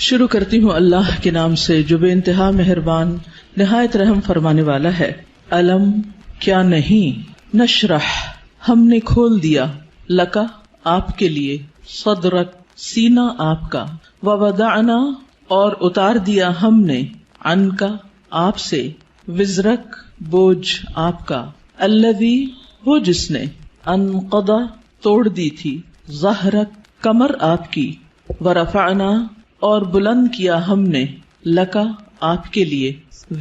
شروع کرتی ہوں اللہ کے نام سے جو بے انتہا مہربان نہایت رحم فرمانے والا ہے۔ علم کیا نہیں، نشرح ہم نے کھول دیا، لکا آپ کے لیے، صدرک سینہ آپ کا، ووضعنا اور اتار دیا ہم نے، عنکا آپ سے، وزرک بوجھ آپ کا، الذی وہ جس نے، انقضا توڑ دی تھی، ظہرک کمر آپ کی، ورفعنا اور بلند کیا ہم نے، لکا آپ کے لیے،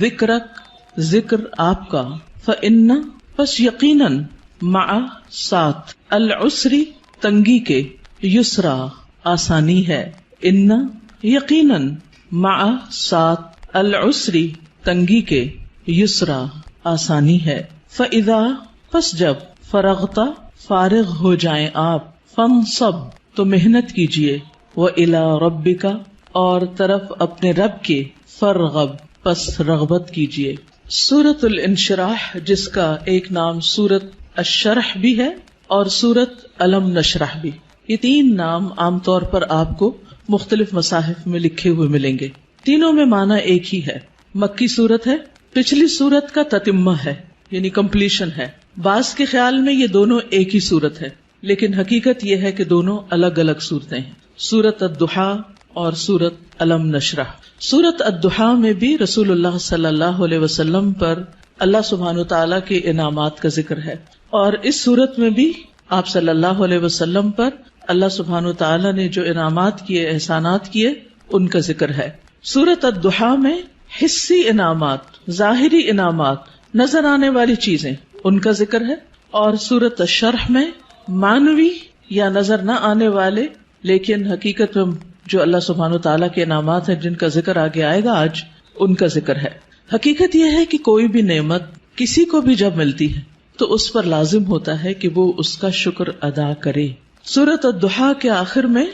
ذکرک ذکر آپ کا، فإن پس یقیناً، مع ساتھ، العسری تنگی کے، یسرا آسانی ہے، ان یقیناً، مع ساتھ، العسری تنگی کے، یسرا آسانی ہے، فإذا پس جب، فرغتا فارغ ہو جائیں آپ، فانصب تو محنت کیجئے، وإلی ربک اور طرف اپنے رب کے، فرغب پس رغبت کیجئے۔ سورۃ الانشراح جس کا ایک نام سورۃ الشرح بھی ہے اور سورۃ الم نشرح بھی، یہ تین نام عام طور پر آپ کو مختلف مصاحف میں لکھے ہوئے ملیں گے۔ تینوں میں معنی ایک ہی ہے، مکی سورت ہے، پچھلی سورت کا تتمہ ہے یعنی کمپلیشن ہے۔ بعض کے خیال میں یہ دونوں ایک ہی سورت ہے، لیکن حقیقت یہ ہے کہ دونوں الگ الگ صورتیں ہیں، سورۃ الضحیٰ اور سورۃ الم نشرح۔ سورۃ الضحیٰ میں بھی رسول اللہ صلی اللہ علیہ وسلم پر اللہ سبحانہ وتعالیٰ کے انعامات کا ذکر ہے، اور اس سورت میں بھی آپ صلی اللہ علیہ وسلم پر اللہ سبحانہ وتعالیٰ نے جو انعامات کیے، احسانات کیے، ان کا ذکر ہے۔ سورۃ الضحیٰ میں حسی انعامات، ظاہری انعامات، نظر آنے والی چیزیں، ان کا ذکر ہے، اور سورۃ الشرح میں معنوی یا نظر نہ آنے والے لیکن حقیقت میں جو اللہ سبحانہ وتعالیٰ کے انعامات ہیں جن کا ذکر آگے آئے گا آج، ان کا ذکر ہے۔ حقیقت یہ ہے کہ کوئی بھی نعمت کسی کو بھی جب ملتی ہے تو اس پر لازم ہوتا ہے کہ وہ اس کا شکر ادا کرے۔ سورۃ الضحیٰ کے آخر میں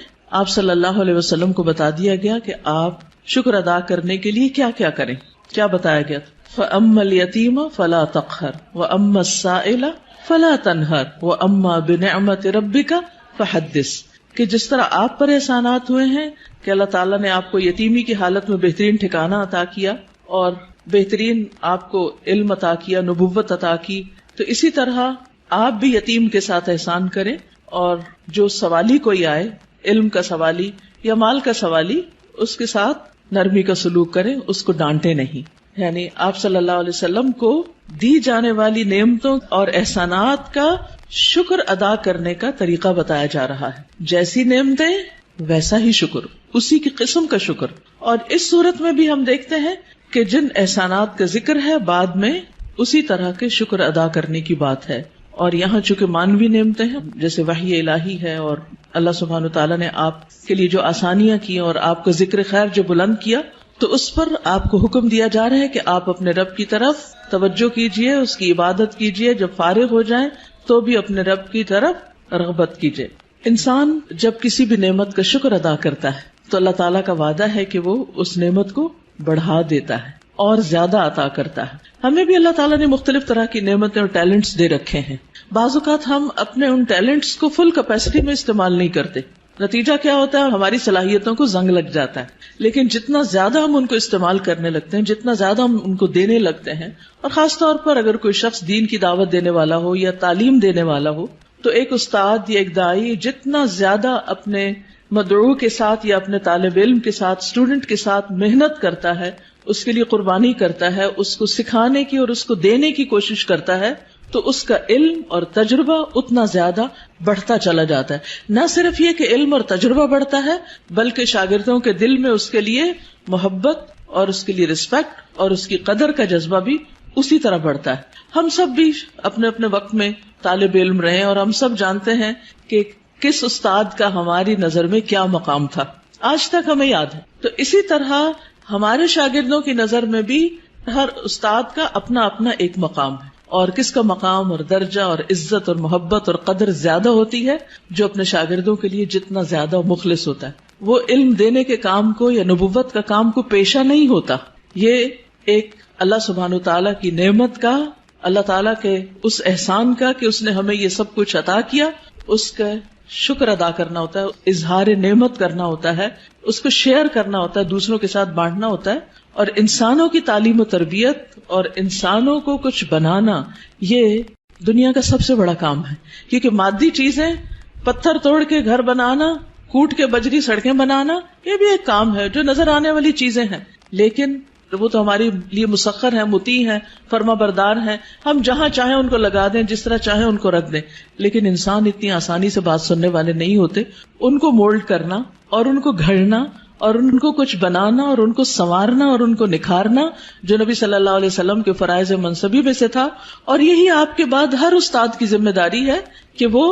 آپ صلی اللہ علیہ وسلم کو بتا دیا گیا کہ آپ شکر ادا کرنے کے لیے کیا کیا کریں۔ کیا بتایا گیا؟ فَأَمَّا الْيَتِيمَ فَلَا تَقْهَرْ وَأَمَّا السَّائِلَ فَلَا تَنْهَرْ وَأَمَّا بِنِعْمَةِ رَبِّكَ فَحَدِّثْ، کہ جس طرح آپ پر احسانات ہوئے ہیں کہ اللہ تعالیٰ نے آپ کو یتیمی کی حالت میں بہترین ٹھکانہ عطا کیا اور بہترین آپ کو علم عطا کیا، نبوت عطا کی، تو اسی طرح آپ بھی یتیم کے ساتھ احسان کریں، اور جو سوالی کوئی آئے، علم کا سوالی یا مال کا سوالی، اس کے ساتھ نرمی کا سلوک کریں، اس کو ڈانٹے نہیں۔ یعنی آپ صلی اللہ علیہ وسلم کو دی جانے والی نعمتوں اور احسانات کا شکر ادا کرنے کا طریقہ بتایا جا رہا ہے، جیسی نعمتیں ویسا ہی شکر، اسی کی قسم کا شکر۔ اور اس صورت میں بھی ہم دیکھتے ہیں کہ جن احسانات کا ذکر ہے بعد میں اسی طرح کے شکر ادا کرنے کی بات ہے، اور یہاں چونکہ مانوی نعمتیں ہیں جیسے وحی الہی ہے، اور اللہ سبحانہ وتعالیٰ نے آپ کے لیے جو آسانیاں کی اور آپ کا ذکر خیر جو بلند کیا، تو اس پر آپ کو حکم دیا جا رہا ہے کہ آپ اپنے رب کی طرف توجہ کیجئے، اس کی عبادت کیجئے، جب فارغ ہو جائیں تو بھی اپنے رب کی طرف رغبت کیجئے۔ انسان جب کسی بھی نعمت کا شکر ادا کرتا ہے تو اللہ تعالیٰ کا وعدہ ہے کہ وہ اس نعمت کو بڑھا دیتا ہے اور زیادہ عطا کرتا ہے۔ ہمیں بھی اللہ تعالیٰ نے مختلف طرح کی نعمتیں اور ٹیلنٹس دے رکھے ہیں، بعض اوقات ہم اپنے ان ٹیلنٹس کو فل کیپیسٹی میں استعمال نہیں کرتے، نتیجہ کیا ہوتا ہے؟ ہماری صلاحیتوں کو زنگ لگ جاتا ہے۔ لیکن جتنا زیادہ ہم ان کو استعمال کرنے لگتے ہیں، جتنا زیادہ ہم ان کو دینے لگتے ہیں، اور خاص طور پر اگر کوئی شخص دین کی دعوت دینے والا ہو یا تعلیم دینے والا ہو، تو ایک استاد یا ایک داعی جتنا زیادہ اپنے مدعو کے ساتھ یا اپنے طالب علم کے ساتھ، اسٹوڈنٹ کے ساتھ محنت کرتا ہے، اس کے لیے قربانی کرتا ہے، اس کو سکھانے کی اور اس کو دینے کی کوشش کرتا ہے، تو اس کا علم اور تجربہ اتنا زیادہ بڑھتا چلا جاتا ہے۔ نہ صرف یہ کہ علم اور تجربہ بڑھتا ہے، بلکہ شاگردوں کے دل میں اس کے لیے محبت اور اس کے لیے رسپیکٹ اور اس کی قدر کا جذبہ بھی اسی طرح بڑھتا ہے۔ ہم سب بھی اپنے اپنے وقت میں طالب علم رہے اور ہم سب جانتے ہیں کہ کس استاد کا ہماری نظر میں کیا مقام تھا، آج تک ہمیں یاد ہے۔ تو اسی طرح ہمارے شاگردوں کی نظر میں بھی ہر استاد کا اپنا اپنا ایک مقام ہے، اور کس کا مقام اور درجہ اور عزت اور محبت اور قدر زیادہ ہوتی ہے؟ جو اپنے شاگردوں کے لیے جتنا زیادہ مخلص ہوتا ہے، وہ علم دینے کے کام کو یا نبوت کا کام کو پیشہ نہیں ہوتا۔ یہ ایک اللہ سبحانہ وتعالیٰ کی نعمت کا، اللہ تعالیٰ کے اس احسان کا کہ اس نے ہمیں یہ سب کچھ عطا کیا، اس کا شکر ادا کرنا ہوتا ہے، اظہار نعمت کرنا ہوتا ہے، اس کو شیئر کرنا ہوتا ہے، دوسروں کے ساتھ بانٹنا ہوتا ہے. اور انسانوں کی تعلیم و تربیت اور انسانوں کو کچھ بنانا یہ دنیا کا سب سے بڑا کام ہے. کیونکہ مادی چیزیں، پتھر توڑ کے گھر بنانا، کوٹ کے بجری سڑکیں بنانا، یہ بھی ایک کام ہے جو نظر آنے والی چیزیں ہیں، لیکن وہ تو ہمارے لیے مسخر ہیں، مطیع ہیں، فرما بردار ہیں. ہم جہاں چاہیں ان کو لگا دیں، جس طرح چاہیں ان کو رکھ دیں. لیکن انسان اتنی آسانی سے بات سننے والے نہیں ہوتے. ان کو مولڈ کرنا اور ان کو گھڑنا اور ان کو کچھ بنانا اور ان کو سنوارنا اور ان کو نکھارنا جو نبی صلی اللہ علیہ وسلم کے فرائض منصبی میں سے تھا. اور یہی آپ کے بعد ہر استاد کی ذمہ داری ہے کہ وہ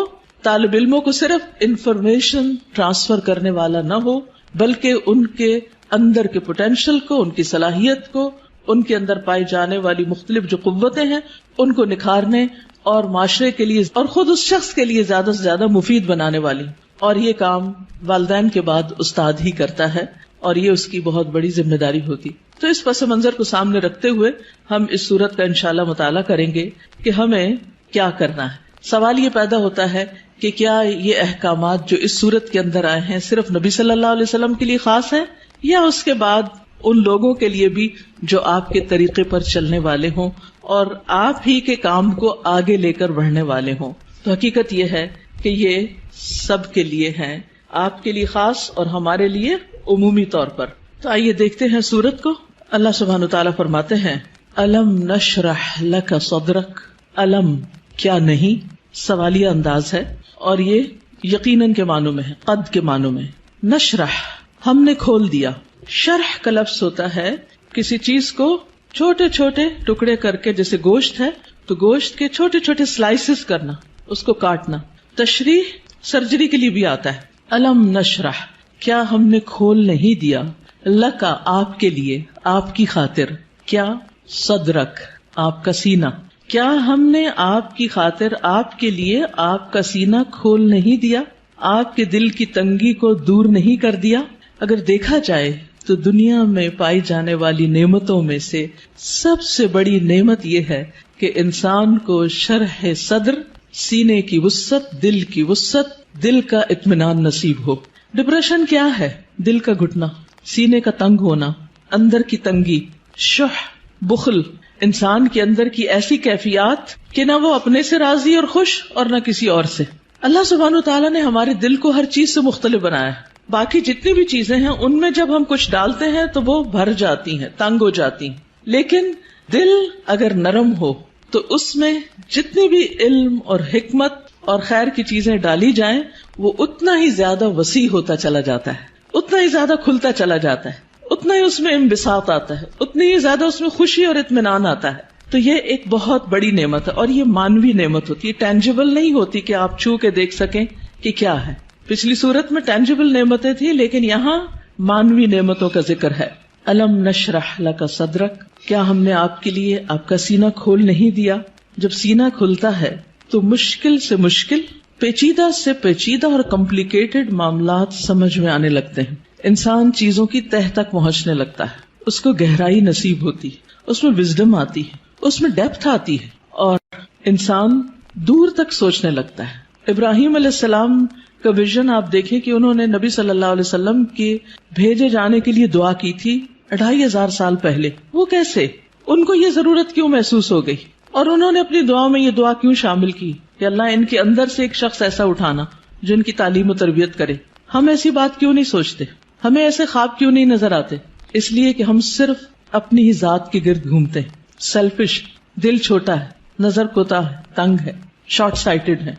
طالب علموں کو صرف انفارمیشن ٹرانسفر کرنے والا نہ ہو، بلکہ ان کے اندر کے پوٹینشل کو، ان کی صلاحیت کو، ان کے اندر پائی جانے والی مختلف جو قوتیں ہیں ان کو نکھارنے اور معاشرے کے لیے اور خود اس شخص کے لیے زیادہ سے زیادہ مفید بنانے والی. اور یہ کام والدین کے بعد استاد ہی کرتا ہے اور یہ اس کی بہت بڑی ذمہ داری ہوتی. تو اس پس منظر کو سامنے رکھتے ہوئے ہم اس سورت کا انشاءاللہ مطالعہ کریں گے کہ ہمیں کیا کرنا ہے. سوال یہ پیدا ہوتا ہے کہ کیا یہ احکامات جو اس سورت کے اندر آئے ہیں صرف نبی صلی اللہ علیہ وسلم کے لیے خاص ہیں یا اس کے بعد ان لوگوں کے لیے بھی جو آپ کے طریقے پر چلنے والے ہوں اور آپ ہی کے کام کو آگے لے کر بڑھنے والے ہوں. تو حقیقت یہ ہے کہ یہ سب کے لیے ہیں، آپ کے لیے خاص اور ہمارے لیے عمومی طور پر. تو آئیے دیکھتے ہیں سورت کو. اللہ سبحانہ وتعالیٰ فرماتے ہیں الم نشرح لک صدرک. الم کیا نہیں سوالیہ انداز ہے اور یہ یقیناً کے معنوں میں ہے، قد کے معنوں میں. نشرح ہم نے کھول دیا. شرح کا لفظ ہوتا ہے کسی چیز کو چھوٹے چھوٹے ٹکڑے کر کے، جیسے گوشت ہے تو گوشت کے چھوٹے چھوٹے سلائسز کرنا، اس کو کاٹنا. تشریح سرجری کے لیے بھی آتا ہے. الم نشرح کیا ہم نے کھول نہیں دیا، لکا آپ کے لیے، آپ کی خاطر، کیا صدرک آپ کا سینہ. کیا ہم نے آپ کی خاطر، آپ کے لیے آپ کا سینہ کھول نہیں دیا، آپ کے دل کی تنگی کو دور نہیں کر دیا. اگر دیکھا جائے تو دنیا میں پائی جانے والی نعمتوں میں سے سب سے بڑی نعمت یہ ہے کہ انسان کو شرح صدر، سینے کی وسعت، دل کی وسعت، دل کا اطمینان نصیب ہو. ڈپریشن کیا ہے؟ دل کا گھٹنا، سینے کا تنگ ہونا، اندر کی تنگی، شح، بخل، انسان کے اندر کی ایسی کیفیات کہ نہ وہ اپنے سے راضی اور خوش اور نہ کسی اور سے. اللہ سبحانہ وتعالیٰ نے ہمارے دل کو ہر چیز سے مختلف بنایا ہے. باقی جتنی بھی چیزیں ہیں ان میں جب ہم کچھ ڈالتے ہیں تو وہ بھر جاتی ہیں، تنگ ہو جاتی ہیں. لیکن دل اگر نرم ہو تو اس میں جتنی بھی علم اور حکمت اور خیر کی چیزیں ڈالی جائیں وہ اتنا ہی زیادہ وسیع ہوتا چلا جاتا ہے، اتنا ہی زیادہ کھلتا چلا جاتا ہے، اتنا ہی اس میں انبساط آتا ہے، اتنی ہی زیادہ اس میں خوشی اور اطمینان آتا ہے. تو یہ ایک بہت بڑی نعمت ہے اور یہ مانوی نعمت ہوتی ہے، ٹینجیبل نہیں ہوتی کہ آپ چھو کے دیکھ سکیں کہ کیا ہے. پچھلی صورت میں ٹینجیبل نعمتیں تھی لیکن یہاں مانوی نعمتوں کا ذکر ہے. الم نشرح لک صدرک کیا ہم نے آپ کے لیے آپ کا سینہ کھول نہیں دیا. جب سینہ کھلتا ہے تو مشکل سے مشکل، پیچیدہ سے پیچیدہ اور کمپلیکیٹڈ معاملات سمجھ میں آنے لگتے ہیں. انسان چیزوں کی تہ تک پہنچنے لگتا ہے، اس کو گہرائی نصیب ہوتی ہے، اس میں وزڈم آتی ہے، اس میں ڈیپتھ آتی ہے اور انسان دور تک سوچنے لگتا ہے. ابراہیم علیہ السلام کا ویژن آپ دیکھیں کہ انہوں نے نبی صلی اللہ علیہ وسلم کے بھیجے جانے کے لیے دعا کی تھی 2500 سال پہلے. وہ کیسے، ان کو یہ ضرورت کیوں محسوس ہو گئی اور انہوں نے اپنی دعا میں یہ دعا کیوں شامل کی کہ اللہ ان کے اندر سے ایک شخص ایسا اٹھانا جو ان کی تعلیم و تربیت کرے. ہم ایسی بات کیوں نہیں سوچتے، ہمیں ایسے خواب کیوں نہیں نظر آتے؟ اس لیے کہ ہم صرف اپنی ہی ذات کے گرد گھومتے ہیں. سیلفش، دل چھوٹا ہے، نظر کوتا ہے، تنگ ہے، شارٹ سائٹڈ ہے،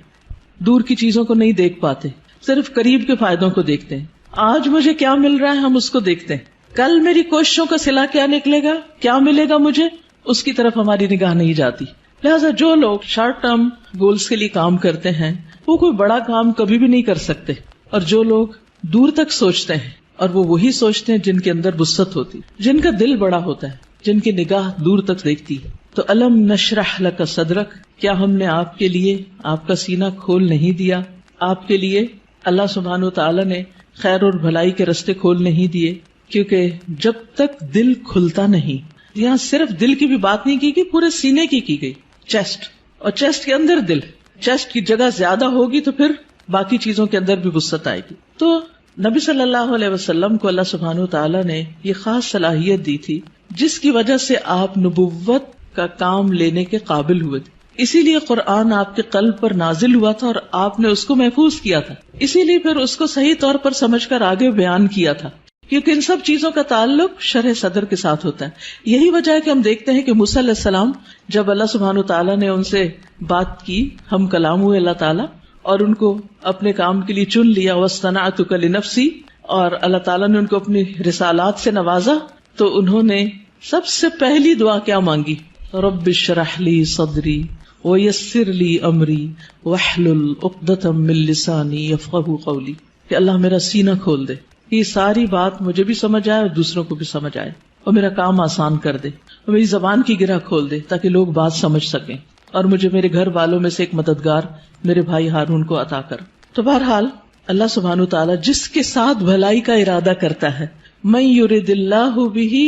دور کی چیزوں کو نہیں دیکھ پاتے، صرف قریب کے فائدوں کو دیکھتے ہیں. آج مجھے کیا مل رہا ہے ہم اس کو دیکھتے ہیں، کل میری کوششوں کا صلہ کیا نکلے گا، کیا ملے گا مجھے، اس کی طرف ہماری نگاہ نہیں جاتی. لہٰذا جو لوگ شارٹ ٹرم گولز کے لیے کام کرتے ہیں وہ کوئی بڑا کام کبھی بھی نہیں کر سکتے، اور جو لوگ دور تک سوچتے ہیں اور وہ وہی سوچتے ہیں جن کے اندر وسعت ہوتی، جن کا دل بڑا ہوتا ہے، جن کی نگاہ دور تک دیکھتی ہے. تو الم نشرح لک صدرک کیا ہم نے آپ کے لیے آپ کا سینہ کھول نہیں دیا. آپ کے لیے اللہ سبحانہ و تعالیٰ نے خیر اور بھلائی کے رستے کھول نہیں دیے، کیونکہ جب تک دل کھلتا نہیں، یہاں صرف دل کی بھی بات نہیں کی پورے سینے کی گئی، چیسٹ، اور چیسٹ کے اندر دل. چیسٹ کی جگہ زیادہ ہوگی تو پھر باقی چیزوں کے اندر بھی وسعت آئے گی. تو نبی صلی اللہ علیہ وسلم کو اللہ سبحانہ وتعالی نے یہ خاص صلاحیت دی تھی جس کی وجہ سے آپ نبوت کا کام لینے کے قابل ہوئے تھے. اسی لیے قرآن آپ کے قلب پر نازل ہوا تھا اور آپ نے اس کو محفوظ کیا تھا. اسی لیے پھر اس کو صحیح طور پر سمجھ کر آگے بیان کیا تھا، کیونکہ ان سب چیزوں کا تعلق شرح صدر کے ساتھ ہوتا ہے. یہی وجہ ہے کہ ہم دیکھتے ہیں کہ موسیٰ علیہ السلام جب اللہ سبحانہ وتعالی نے ان سے بات کی، ہم کلام ہوئے اللہ تعالیٰ اور ان کو اپنے کام کے لیے چن لیا، وَاصْطَنَعْتُكَ لِنَفْسِي، اور اللہ تعالیٰ نے ان کو اپنی رسالات سے نوازا، تو انہوں نے سب سے پہلی دعا کیا مانگی؟ رب اشرح لی صدری ویسر لی امری واحلل عقدۃ من لسانی یفقہوا قولی، کہ اللہ میرا سینہ کھول دے، یہ ساری بات مجھے بھی سمجھ آئے اور دوسروں کو بھی سمجھ آئے، اور میرا کام آسان کر دے، اور میری زبان کی گرہ کھول دے تاکہ لوگ بات سمجھ سکیں، اور مجھے میرے گھر والوں میں سے ایک مددگار میرے بھائی ہارون کو عطا کر. تو بہرحال اللہ سبحانہ وتعالی جس کے ساتھ بھلائی کا ارادہ کرتا ہے، من یرد اللہ بہ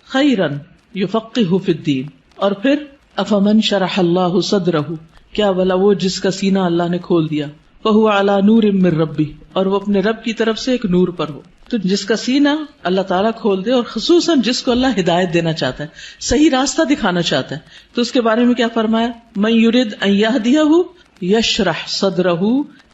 خیرا یفقہہ فی الدین، اور پھر افمن شرح اللہ صدرہ، کیا بھلا وہ جس کا سینہ اللہ نے کھول دیا، فہو علی نور من ربہ، اور وہ اپنے رب کی طرف سے ایک نور پر ہو. تو جس کا سینہ اللہ تعالیٰ کھول دے، اور خصوصاً جس کو اللہ ہدایت دینا چاہتا ہے، صحیح راستہ دکھانا چاہتا ہے، تو اس کے بارے میں کیا فرمایا؟ من یرد ان یہدیہ یشرح صدرہ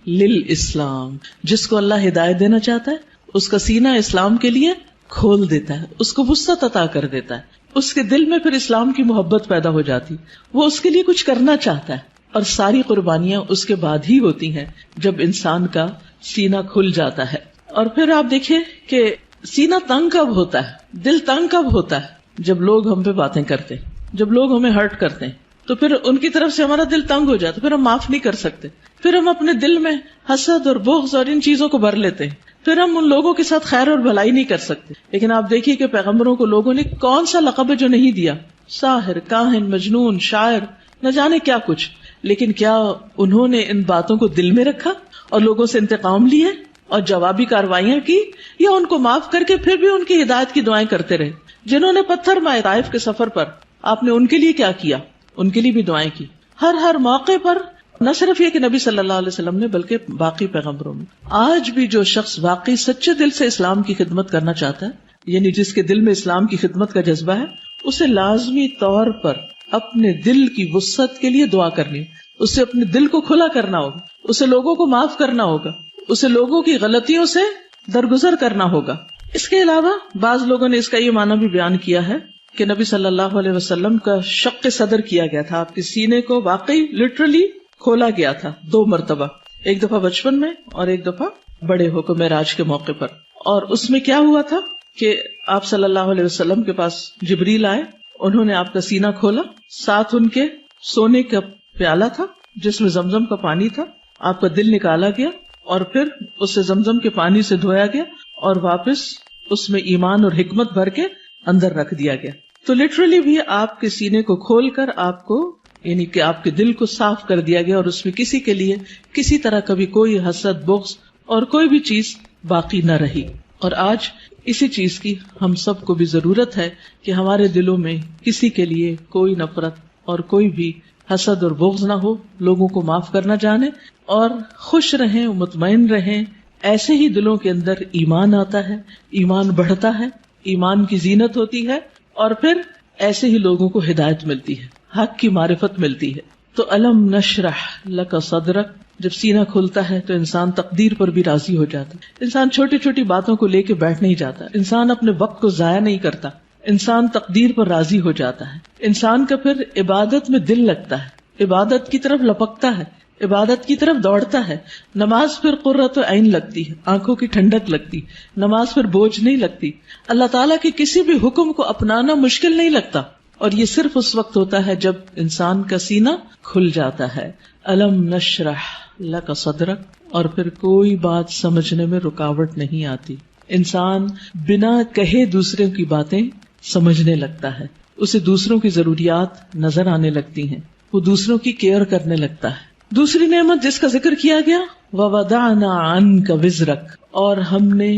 للاسلام، جس کو اللہ ہدایت دینا چاہتا ہے اس کا سینہ اسلام کے لیے کھول دیتا ہے، اس کو وسعت عطا کر دیتا ہے، اس کے دل میں پھر اسلام کی محبت پیدا ہو جاتی، وہ اس کے لیے کچھ کرنا چاہتا ہے. اور ساری قربانیاں اس کے بعد ہی ہوتی ہیں جب انسان کا سینہ کھل جاتا ہے. اور پھر آپ دیکھیں کہ سینہ تنگ کب ہوتا ہے، دل تنگ کب ہوتا ہے؟ جب لوگ ہم پہ باتیں کرتے ہیں، جب لوگ ہمیں ہرٹ کرتے ہیں، تو پھر ان کی طرف سے ہمارا دل تنگ ہو جاتا، پھر ہم معاف نہیں کر سکتے، پھر ہم اپنے دل میں حسد اور بغض اور ان چیزوں کو بھر لیتے ہیں، پھر ہم ان لوگوں کے ساتھ خیر اور بھلائی نہیں کر سکتے. لیکن آپ دیکھیے کہ پیغمبروں کو لوگوں نے کون سا لقب ہے جو نہیں دیا، ساحر، کاہن، مجنون، شاعر، نہ جانے کیا کچھ، لیکن کیا انہوں نے ان باتوں کو دل میں رکھا اور لوگوں سے انتقام لیے اور جوابی کاروائیاں کی، یا ان کو معاف کر کے پھر بھی ان کی ہدایت کی دعائیں کرتے رہے؟ جنہوں نے پتھر مارے طائف کے سفر پر، آپ نے ان کے لیے کیا کیا؟ ان کے لیے بھی دعائیں کی. ہر موقع پر، نہ صرف یہ کہ نبی صلی اللہ علیہ وسلم نے، بلکہ باقی پیغمبروں میں. آج بھی جو شخص واقعی سچے دل سے اسلام کی خدمت کرنا چاہتا ہے، یعنی جس کے دل میں اسلام کی خدمت کا جذبہ ہے، اسے لازمی طور پر اپنے دل کی وسعت کے لیے دعا کرنی، اسے اپنے دل کو کھلا کرنا ہوگا، اسے لوگوں کو معاف کرنا ہوگا، اسے لوگوں کی غلطیوں سے درگزر کرنا ہوگا. اس کے علاوہ بعض لوگوں نے اس کا یہ معنی بھی بیان کیا ہے کہ نبی صلی اللہ علیہ وسلم کا شق صدر کیا گیا تھا، آپ کے سینے کو واقعی لٹرلی کھولا گیا تھا 2 مرتبہ، ایک دفعہ بچپن میں اور ایک دفعہ بڑے ہو کر معراج کے موقع پر. اور اس میں کیا ہوا تھا کہ آپ صلی اللہ علیہ وسلم کے پاس جبریل آئے، انہوں نے آپ کا سینہ کھولا، ساتھ ان کے سونے کا پیالہ تھا جس میں زمزم کا پانی تھا، آپ کا دل نکالا گیا اور پھر اسے زمزم کے پانی سے دھویا گیا اور واپس اس میں ایمان اور حکمت بھر کے اندر رکھ دیا گیا. تو لٹرلی بھی آپ کے سینے کو کھول کر آپ کو، یعنی کہ آپ کے دل کو صاف کر دیا گیا، اور اس میں کسی کے لیے کسی طرح کبھی کوئی حسد، بغض اور کوئی بھی چیز باقی نہ رہی. اور آج اسی چیز کی ہم سب کو بھی ضرورت ہے کہ ہمارے دلوں میں کسی کے لیے کوئی نفرت اور کوئی بھی حسد اور بغض نہ ہو، لوگوں کو معاف کرنا جانے اور خوش رہیں، مطمئن رہیں. ایسے ہی دلوں کے اندر ایمان آتا ہے، ایمان بڑھتا ہے، ایمان کی زینت ہوتی ہے، اور پھر ایسے ہی لوگوں کو ہدایت ملتی ہے، حق کی معرفت ملتی ہے. تو الم نشرح لک صدرک، جب سینہ کھلتا ہے تو انسان تقدیر پر بھی راضی ہو جاتا ہے. انسان چھوٹی چھوٹی باتوں کو لے کے بیٹھ نہیں جاتا، انسان اپنے وقت کو ضائع نہیں کرتا، انسان تقدیر پر راضی ہو جاتا ہے. انسان کا پھر عبادت میں دل لگتا ہے، عبادت کی طرف لپکتا ہے، عبادت کی طرف دوڑتا ہے. نماز پھر قرۃ عین لگتی ہے، آنکھوں کی ٹھنڈک لگتی، نماز پھر بوجھ نہیں لگتی، اللہ تعالیٰ کے کسی بھی حکم کو اپنانا مشکل نہیں لگتا. اور یہ صرف اس وقت ہوتا ہے جب انسان کا سینہ کھل جاتا ہے. الم نشرح لک صدرک، اور پھر کوئی بات سمجھنے میں رکاوٹ نہیں آتی. انسان بنا کہے دوسروں کی باتیں سمجھنے لگتا ہے، اسے دوسروں کی ضروریات نظر آنے لگتی ہیں، وہ دوسروں کی کیئر کرنے لگتا ہے. دوسری نعمت جس کا ذکر کیا گیا، وَوَضَعْنَا عَنْكَ وِزْرَكَ، اور ہم نے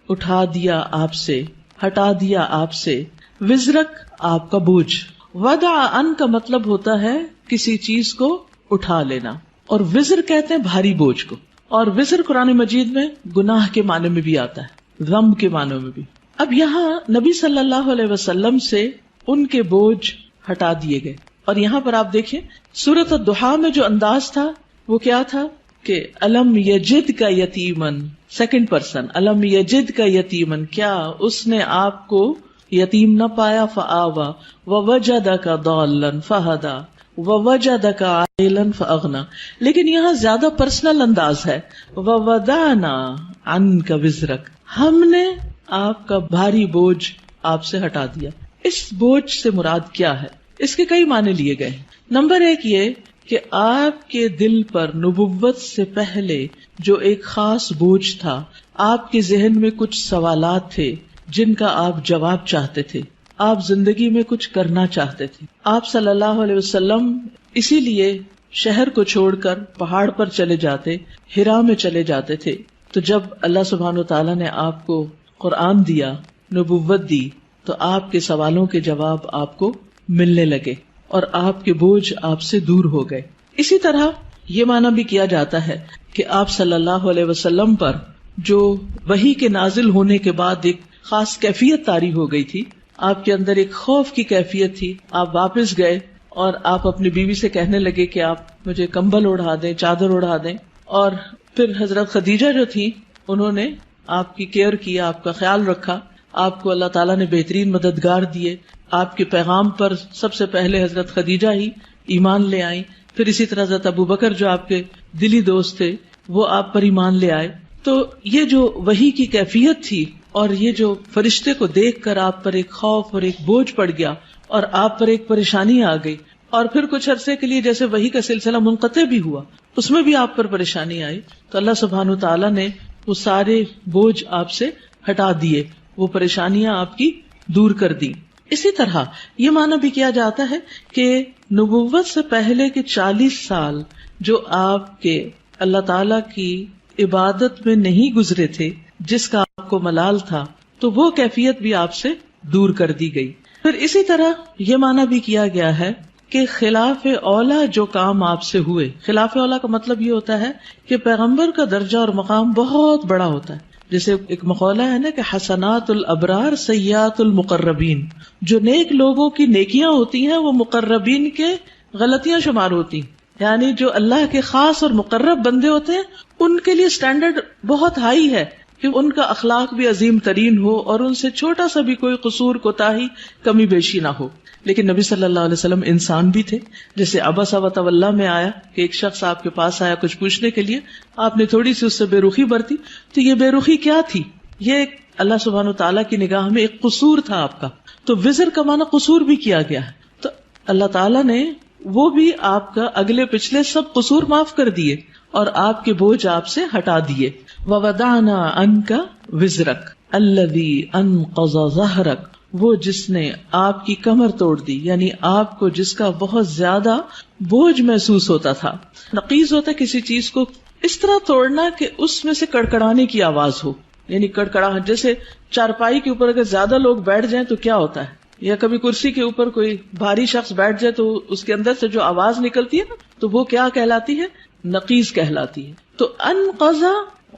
اٹھا دیا آپ سے، ہٹا دیا آپ سے، وزرک آپ کا بوجھ. وضع ان کا مطلب ہوتا ہے کسی چیز کو اٹھا لینا، اور وزر کہتے ہیں بھاری بوجھ کو. اور وزر قرآن مجید میں گناہ کے معنی میں بھی آتا ہے، ذنب کے معنی میں بھی. اب یہاں نبی صلی اللہ علیہ وسلم سے ان کے بوجھ ہٹا دیے گئے. اور یہاں پر آپ دیکھیں سورۃ الضحیٰ میں جو انداز تھا وہ کیا تھا کہ الم یجد کا یتیمن، سیکنڈ پرسن، الم یجد کا یتیمن، کیا اس نے آپ کو یتیم نہ پایا، فآوا ووجدک ضالا فہدا ووجدک عائلا فاغنا. لیکن یہاں زیادہ پرسنل انداز ہے، ووضعنا عنک وزرک، ہم نے آپ کا بھاری بوجھ آپ سے ہٹا دیا. اس بوجھ سے مراد کیا ہے؟ اس کے کئی معنی لیے گئے ہیں. نمبر ایک یہ کہ آپ کے دل پر نبوت سے پہلے جو ایک خاص بوجھ تھا، آپ کے ذہن میں کچھ سوالات تھے جن کا آپ جواب چاہتے تھے، آپ زندگی میں کچھ کرنا چاہتے تھے. آپ صلی اللہ علیہ وسلم اسی لیے شہر کو چھوڑ کر پہاڑ پر چلے جاتے، ہرا میں چلے جاتے تھے. تو جب اللہ سبحانہ وتعالیٰ نے آپ کو قرآن دیا، نبوت دی، تو آپ کے سوالوں کے جواب آپ کو ملنے لگے اور آپ کے بوجھ آپ سے دور ہو گئے. اسی طرح یہ معنی بھی کیا جاتا ہے کہ آپ صلی اللہ علیہ وسلم پر جو وحی کے نازل ہونے کے بعد ایک خاص کیفیت طاری ہو گئی تھی، آپ کے اندر ایک خوف کی کیفیت تھی. آپ واپس گئے اور آپ اپنی بیوی سے کہنے لگے کہ آپ مجھے کمبل اڑا دیں، چادر اڑا دیں. اور پھر حضرت خدیجہ جو تھی انہوں نے آپ کی کیئر کیا، آپ کا خیال رکھا. آپ کو اللہ تعالیٰ نے بہترین مددگار دیے. آپ کے پیغام پر سب سے پہلے حضرت خدیجہ ہی ایمان لے آئیں. پھر اسی طرح حضرت ابوبکر جو آپ کے دلی دوست تھے وہ آپ پر ایمان لے آئے. تو یہ جو وحی کی کیفیت تھی اور یہ جو فرشتے کو دیکھ کر آپ پر ایک خوف اور ایک بوجھ پڑ گیا اور آپ پر ایک پریشانی آ گئی، اور پھر کچھ عرصے کے لیے جیسے وحی کا سلسلہ منقطع بھی ہوا، اس میں بھی آپ پر پریشانی آئی. تو اللہ سبحانہ تعالیٰ نے وہ سارے بوجھ آپ سے ہٹا دیے، وہ پریشانیاں آپ کی دور کر دی. اسی طرح یہ معنی بھی کیا جاتا ہے کہ نبوت سے پہلے کے 40 سال جو آپ کے اللہ تعالی کی عبادت میں نہیں گزرے تھے، جس کا آپ کو ملال تھا، تو وہ کیفیت بھی آپ سے دور کر دی گئی. پھر اسی طرح یہ معنی بھی کیا گیا ہے کہ خلاف اولا جو کام آپ سے ہوئے، خلاف اولا کا مطلب یہ ہوتا ہے کہ پیغمبر کا درجہ اور مقام بہت بڑا ہوتا ہے. جیسے ایک مقولہ ہے نا کہ حسنات الابرار سیئات المقربین، جو نیک لوگوں کی نیکیاں ہوتی ہیں وہ مقربین کے غلطیاں شمار ہوتی ہیں. یعنی جو اللہ کے خاص اور مقرب بندے ہوتے ہیں ان کے لیے سٹینڈرڈ بہت ہائی ہے کہ ان کا اخلاق بھی عظیم ترین ہو اور ان سے چھوٹا سا بھی کوئی قصور، کوتاہی، کمی بیشی نہ ہو. لیکن نبی صلی اللہ علیہ وسلم انسان بھی تھے. جیسے عبس وتولی میں آیا کہ ایک شخص آپ کے پاس آیا کچھ پوچھنے کے لیے، آپ نے تھوڑی سی اس سے بے رخی برتی. تو یہ بے رخی کیا تھی؟ یہ اللہ سبحانہ تعالیٰ کی نگاہ میں ایک قصور تھا آپ کا. تو وزر کا معنی قصور بھی کیا گیا ہے. تو اللہ تعالیٰ نے وہ بھی آپ کا اگلے پچھلے سب قصور معاف کر دیے اور آپ کے بوجھ آپ سے ہٹا دیے. وَوَضَعْنَا عَنْكَ وِزْرَكَ الَّذِي أَنْقَضَ ظَهْرَكَ، وہ جس نے آپ کی کمر توڑ دی، یعنی آپ کو جس کا بہت زیادہ بوجھ محسوس ہوتا تھا. نقیض ہوتا ہے کسی چیز کو اس طرح توڑنا کہ اس میں سے کڑکڑانے کی آواز ہو، یعنی کڑکڑاہٹ. جیسے چارپائی کے اوپر اگر زیادہ لوگ بیٹھ جائیں تو کیا ہوتا ہے، یا کبھی کرسی کے اوپر کوئی بھاری شخص بیٹھ جائے تو اس کے اندر سے جو آواز نکلتی ہے نا، تو وہ کیا کہلاتی ہے؟ نقیض کہلاتی ہے. تو انقض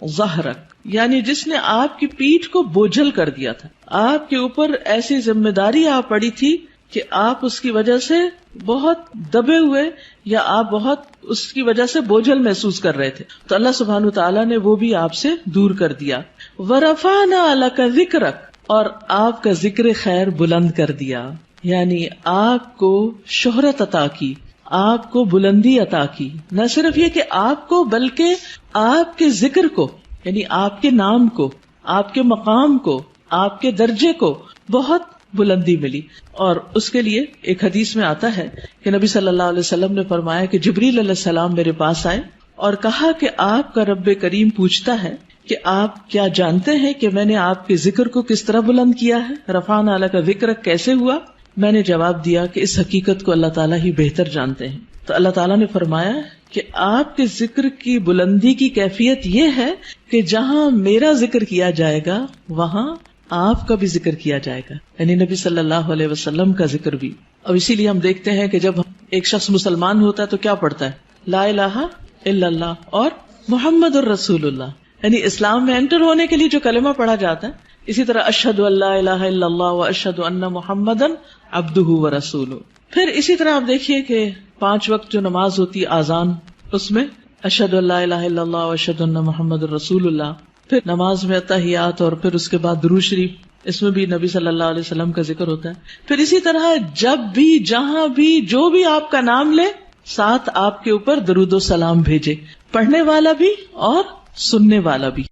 ظہرک یعنی جس نے آپ کی پیٹھ کو بوجھل کر دیا تھا، آپ کے اوپر ایسی ذمہ داری آ پڑی تھی کہ آپ اس کی وجہ سے بہت دبے ہوئے یا آپ بہت اس کی وجہ سے بوجھل محسوس کر رہے تھے. تو اللہ سبحانہ تعالیٰ نے وہ بھی آپ سے دور کر دیا. وَرَفَعْنَا لَكَ ذِكْرَكَ، اور آپ کا ذکر خیر بلند کر دیا، یعنی آپ کو شہرت عطا کی، آپ کو بلندی عطا کی. نہ صرف یہ کہ آپ کو، بلکہ آپ کے ذکر کو، یعنی آپ کے نام کو، آپ کے مقام کو، آپ کے درجے کو بہت بلندی ملی. اور اس کے لیے ایک حدیث میں آتا ہے کہ نبی صلی اللہ علیہ وسلم نے فرمایا کہ جبریل علیہ السلام میرے پاس آئے اور کہا کہ آپ کا رب کریم پوچھتا ہے کہ آپ کیا جانتے ہیں کہ میں نے آپ کے ذکر کو کس طرح بلند کیا ہے؟ رفعنا لک ذکرک کیسے ہوا؟ میں نے جواب دیا کہ اس حقیقت کو اللہ تعالیٰ ہی بہتر جانتے ہیں. تو اللہ تعالیٰ نے فرمایا کہ آپ کے ذکر کی بلندی کی کیفیت یہ ہے کہ جہاں میرا ذکر کیا جائے گا وہاں آپ کا بھی ذکر کیا جائے گا، یعنی نبی صلی اللہ علیہ وسلم کا ذکر بھی. اور اسی لیے ہم دیکھتے ہیں کہ جب ایک شخص مسلمان ہوتا ہے تو کیا پڑھتا ہے؟ لا الہ الا اللہ اور محمد الرسول اللہ، یعنی اسلام میں انٹر ہونے کے لیے جو کلمہ پڑھا جاتا ہے. اسی طرح اشہد ان لا الہ الا اللہ واشہد ان محمدا عبدہ ورسولہ. پھر اسی طرح آپ دیکھیے کہ 5 وقت جو نماز ہوتی ہے آذان، اس میں اشہد ان لا الہ الا اللہ واشہد ان محمد الرسول اللہ. پھر نماز میں تحیات اور پھر اس کے بعد درود شریف، اس میں بھی نبی صلی اللہ علیہ وسلم کا ذکر ہوتا ہے. پھر اسی طرح جب بھی جہاں بھی جو بھی آپ کا نام لے، ساتھ آپ کے اوپر درود و سلام بھیجے، پڑھنے والا بھی اور سننے والا بھی.